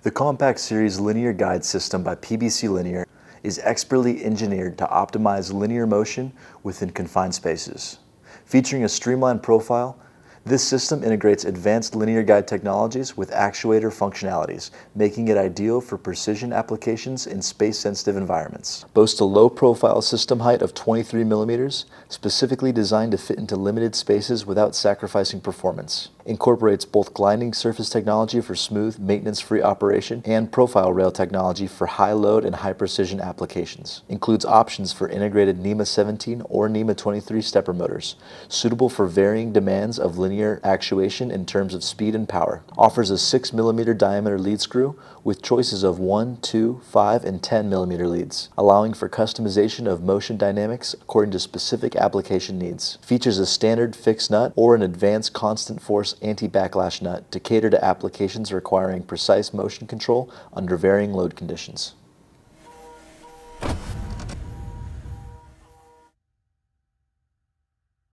The Compact Series linear guide system by PBC Linear is expertly engineered to optimize linear motion within confined spaces. Featuring a streamlined profile, this system integrates advanced linear guide technologies with actuator functionalities, making it ideal for precision applications in space-sensitive environments. Boasts a low-profile system height of 23 millimeters, specifically designed to fit into limited spaces without sacrificing performance. Incorporates both gliding surface technology for smooth, maintenance-free operation and profile rail technology for high-load and high-precision applications. Includes options for integrated NEMA 17 or NEMA 23 stepper motors, suitable for varying demands of linear actuation in terms of speed and power. Offers a 6 millimeter diameter lead screw with choices of 1, 2, 5, and 10 millimeter leads, allowing for customization of motion dynamics according to specific application needs. Features a standard fixed nut or an advanced constant force anti-backlash nut to cater to applications requiring precise motion control under varying load conditions.